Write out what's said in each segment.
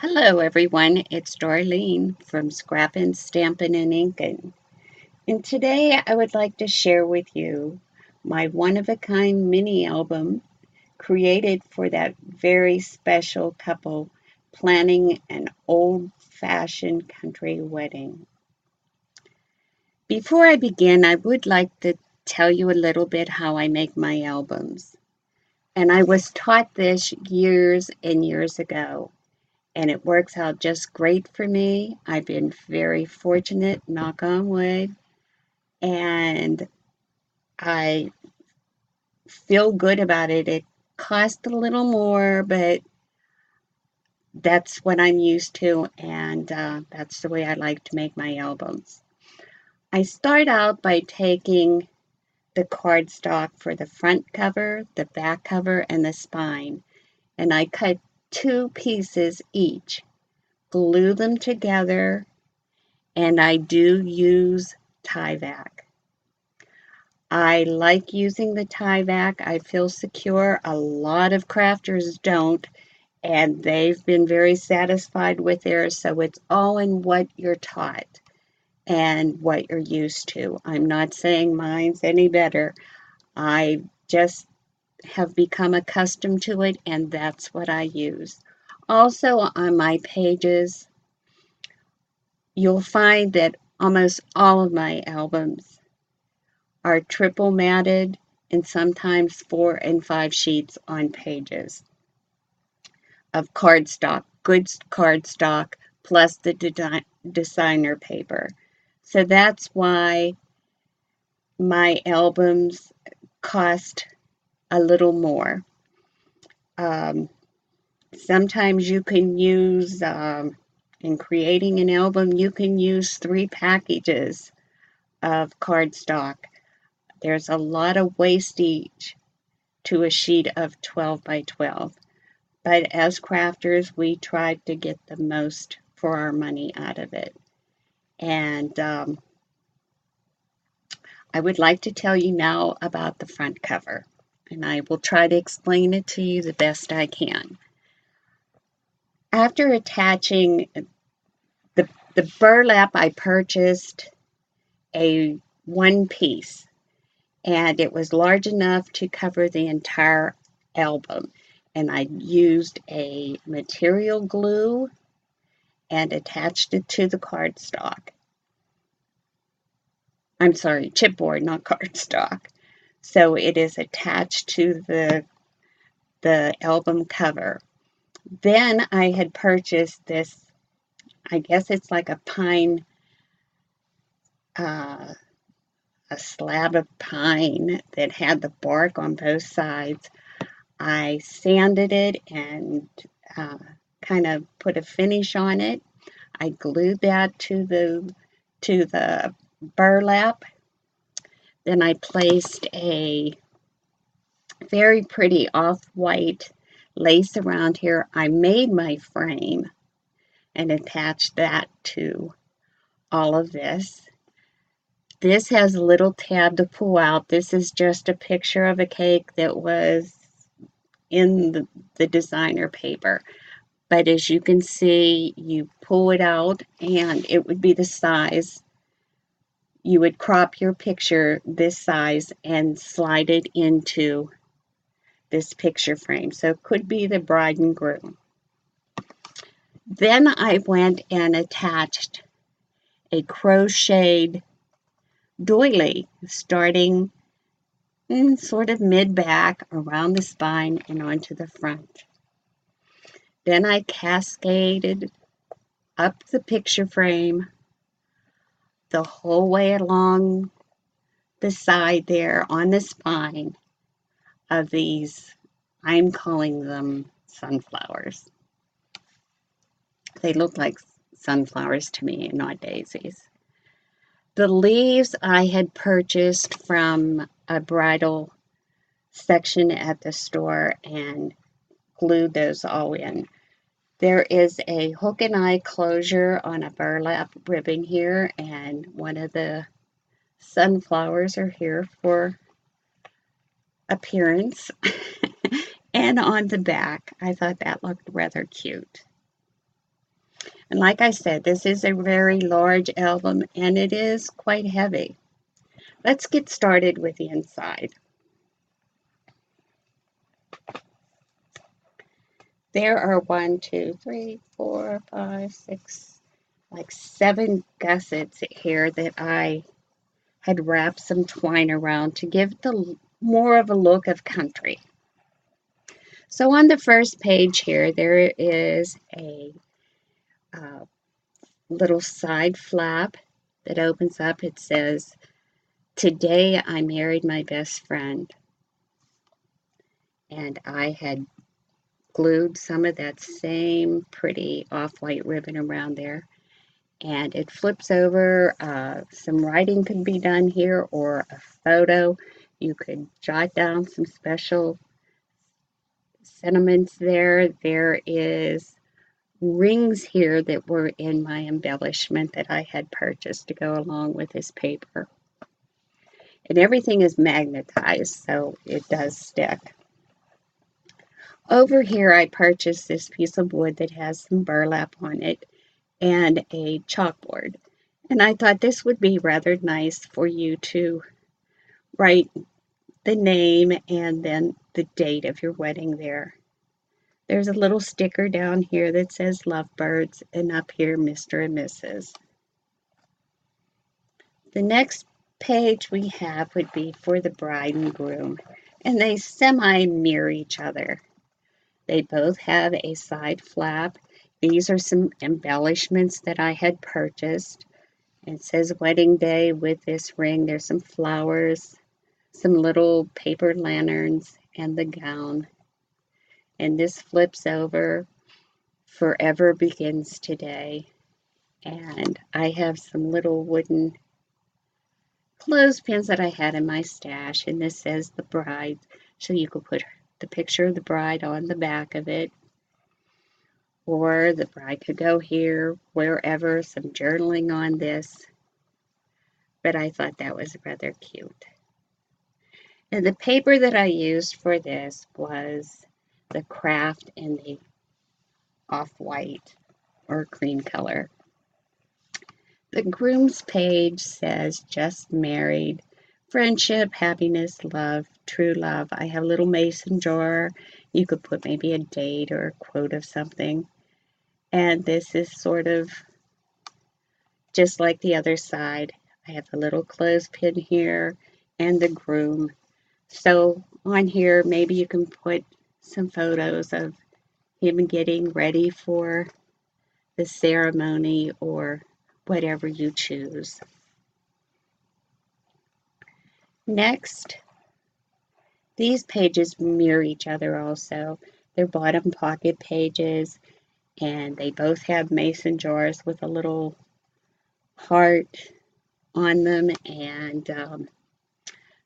Hello everyone, it's Darlene from Scrappin', Stampin' and Inkin'. And today I would like to share with you my one-of-a-kind mini album created for that very special couple planning an old-fashioned country wedding. Before I begin, I would like to tell you a little bit how I make my albums. And I was taught this years and years ago. And it works out just great for me. I've been very fortunate, knock on wood, and I feel good about it. It costs a little more, but that's what I'm used to, and that's the way I like to make my albums. I start out by taking the cardstock for the front cover, the back cover, and the spine, and I cut two pieces each, glue them together, and I do use Tyvek. I like using the Tyvek. I feel secure. A lot of crafters don't, and they've been very satisfied with theirs. So it's all in what you're taught and what you're used to. I'm not saying mine's any better. I just have become accustomed to it, and that's what I use. Also, on my pages, you'll find that almost all of my albums are triple matted and sometimes 4 and 5 sheets on pages of cardstock, good cardstock, plus the designer paper. So that's why my albums cost a little more. Um, Sometimes you can use, in creating an album, you can use 3 packages of cardstock. There's a lot of wastage to a sheet of 12 by 12. But as crafters, we try to get the most for our money out of it. And I would like to tell you now about the front cover. And I will try to explain it to you the best I can. After attaching the burlap, I purchased a one piece, and it was large enough to cover the entire album. And I used a material glue and attached it to the cardstock. I'm sorry, chipboard, not cardstock. So it is attached to the album cover. Then I had purchased this, I guess it's like a pine, uh, a slab of pine that had the bark on both sides. I sanded it and uh, kind of put a finish on it. I glued that to the burlap. Then I placed a very pretty off-white lace around here. I made my frame and attached that to all of this. This has a little tab to pull out. This is just a picture of a cake that was in the designer paper. But as you can see, you pull it out and it would be the size. You would crop your picture this size and slide it into this picture frame. So it could be the bride and groom. Then I went and attached a crocheted doily starting in sort of mid-back around the spine and onto the front. Then I cascaded up the picture frame the whole way along the side there on the spine of these, I'm calling them sunflowers. They look like sunflowers to me and not daisies. The leaves I had purchased from a bridal section at the store and glued those all in. There is a hook and eye closure on a burlap ribbon here, and one of the sunflowers are here for appearance. And on the back, I thought that looked rather cute. And like I said, this is a very large album and it is quite heavy. Let's get started with the inside. There are 1, 2, 3, 4, 5, 6, like 7 gussets here that I had wrapped some twine around to give the more of a look of country. So on the first page here, there is a little side flap that opens up. It says, "Today I married my best friend." And I had glued some of that same pretty off-white ribbon around there. And it flips over. Some writing could be done here or a photo. You could jot down some special sentiments there. There is rings here that were in my embellishment that I had purchased to go along with this paper. And everything is magnetized, so it does stick. Over here, I purchased this piece of wood that has some burlap on it and a chalkboard. And I thought this would be rather nice for you to write the name and then the date of your wedding there. There's a little sticker down here that says Lovebirds, and up here, Mr. and Mrs. The next page we have would be for the bride and groom, and they semi-mirror each other. They both have a side flap. These are some embellishments that I had purchased. It says wedding day with this ring. There's some flowers, some little paper lanterns, and the gown. And this flips over, forever begins today. And I have some little wooden clothespins that I had in my stash. And this says the bride. So you could put the picture of the bride on the back of it. Or the bride could go here, wherever, some journaling on this. But I thought that was rather cute. And the paper that I used for this was the craft in the off-white or cream color. The groom's page says just married, friendship, happiness, love, true love. I have a little mason jar. You could put maybe a date or a quote of something. And this is sort of just like the other side. I have a little clothespin here and the groom. So on here, maybe you can put some photos of him getting ready for the ceremony or whatever you choose. Next, these pages mirror each other also. They're bottom pocket pages, and they both have mason jars with a little heart on them, and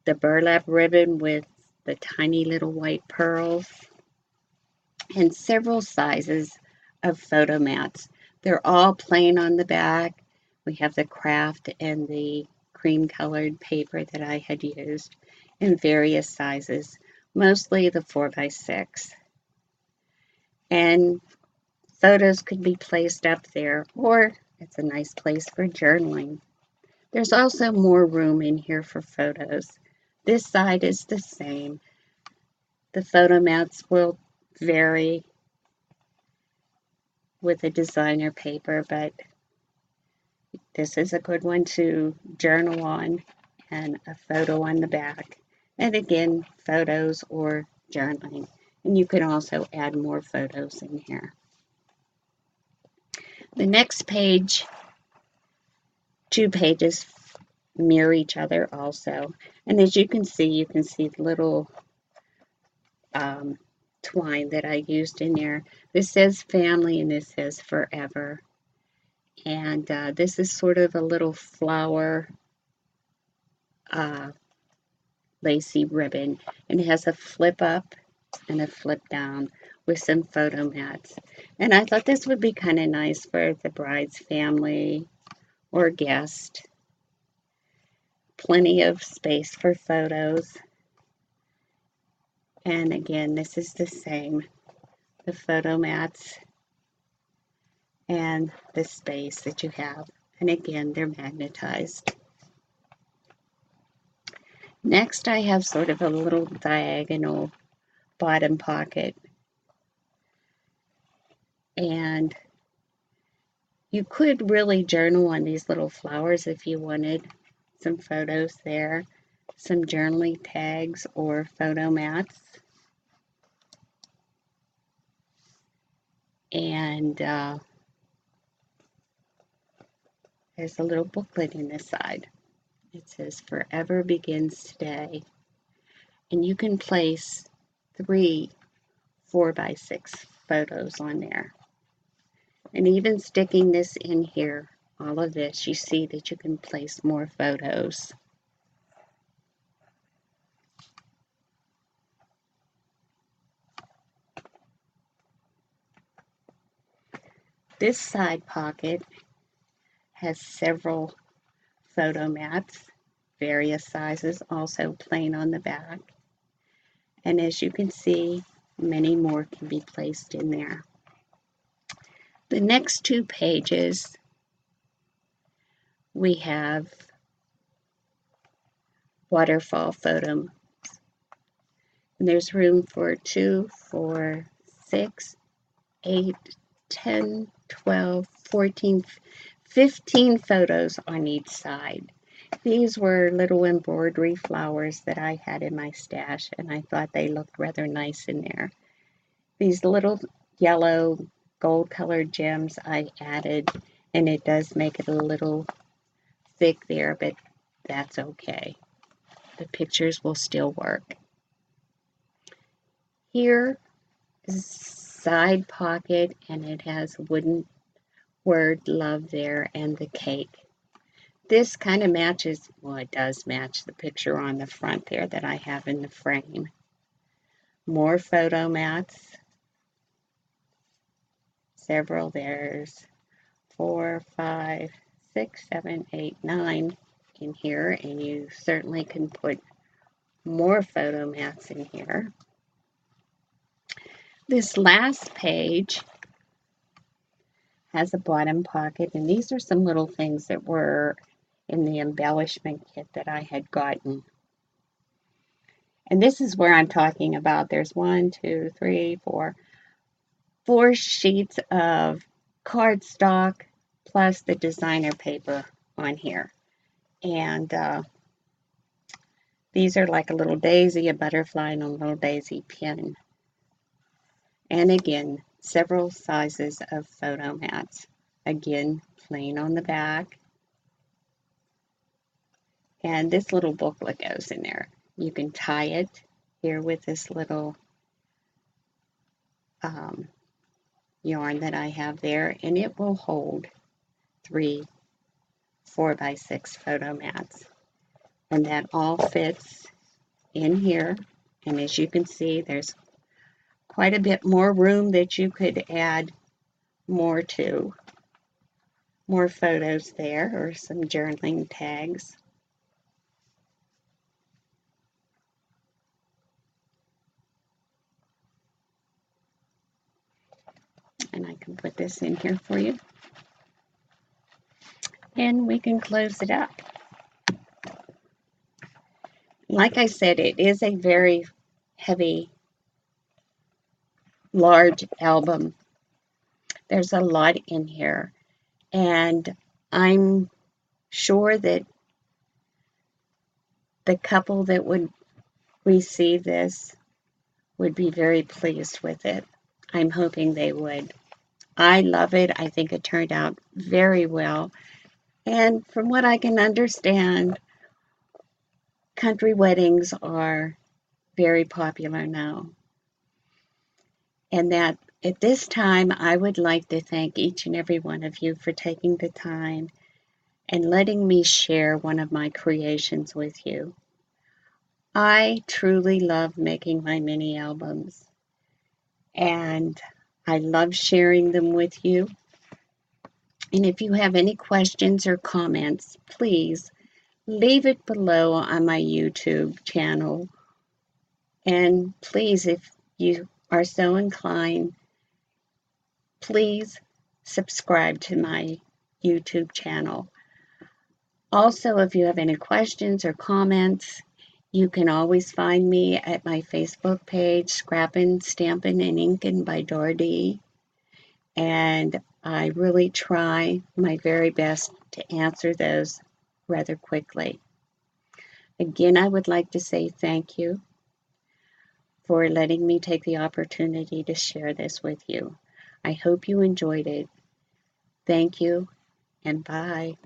the burlap ribbon with the tiny little white pearls, and several sizes of photo mats. They're all plain on the back. We have the craft and the cream colored paper that I had used in various sizes, mostly the 4x6. And photos could be placed up there, or it's a nice place for journaling. There's also more room in here for photos. This side is the same. The photo mats will vary with a designer paper, but this is a good one to journal on, and a photo on the back. And again, photos or journaling. And you can also add more photos in here. The next page, 2 pages mirror each other also. And as you can see the little twine that I used in there. This says family and this says forever. And this is sort of a little flower lacy ribbon, and it has a flip up and a flip down with some photo mats. And I thought this would be kind of nice for the bride's family or guest. Plenty of space for photos. And again, this is the same. The photo mats and the space that you have. And again, they're magnetized. Next, I have sort of a little diagonal bottom pocket, and you could really journal on these little flowers if you wanted. Some photos there, some journaling tags or photo mats. And there's a little booklet in the side. It says Forever Begins Today. And you can place 3 4x6 photos on there. And even sticking this in here, all of this, you see that you can place more photos. This side pocket has several photo mats, various sizes, also plain on the back. And as you can see, many more can be placed in there. The next 2 pages, we have waterfall photo. And there's room for 2, 4, 6, 8, 10, 12, 14, 15 photos on each side. These were little embroidery flowers that I had in my stash, and I thought they looked rather nice in there. These little yellow gold colored gems I added, and it does make it a little thick there, but that's okay. The pictures will still work. Here is side pocket, and it has wooden word love there and the cake. This kind of matches, well, it does match the picture on the front there that I have in the frame. More photo mats. Several. There's 4, 5, 6, 7, 8, 9 in here, and you certainly can put more photo mats in here. This last page has a bottom pocket, and these are some little things that were in the embellishment kit that I had gotten. And this is where I'm talking about. There's 1, 2, 3, 4 sheets of cardstock plus the designer paper on here. And these are like a little daisy, a butterfly, and a little daisy pin. And again, several sizes of photo mats. Again, plain on the back. And this little booklet goes in there. You can tie it here with this little yarn that I have there, and it will hold 3 4x6 photo mats. And that all fits in here. And as you can see, there's quite a bit more room that you could add more to. More photos there, or some journaling tags. And I can put this in here for you. And we can close it up. Like I said, it is a very heavy, large album. There's a lot in here. And I'm sure that the couple that would receive this would be very pleased with it. I'm hoping they would. I love it. I think it turned out very well. And from what I can understand, country weddings are very popular now. And that at this time, I would like to thank each and every one of you for taking the time and letting me share one of my creations with you. I truly love making my mini albums, and I love sharing them with you. And if you have any questions or comments, please leave it below on my YouTube channel. And please, if you are so inclined, please subscribe to my YouTube channel. Also, if you have any questions or comments, you can always find me at my Facebook page, Scrappin', Stampin', and Inkin' by Dordee. And I really try my very best to answer those rather quickly. Again, I would like to say thank you for letting me take the opportunity to share this with you. I hope you enjoyed it. Thank you, and bye.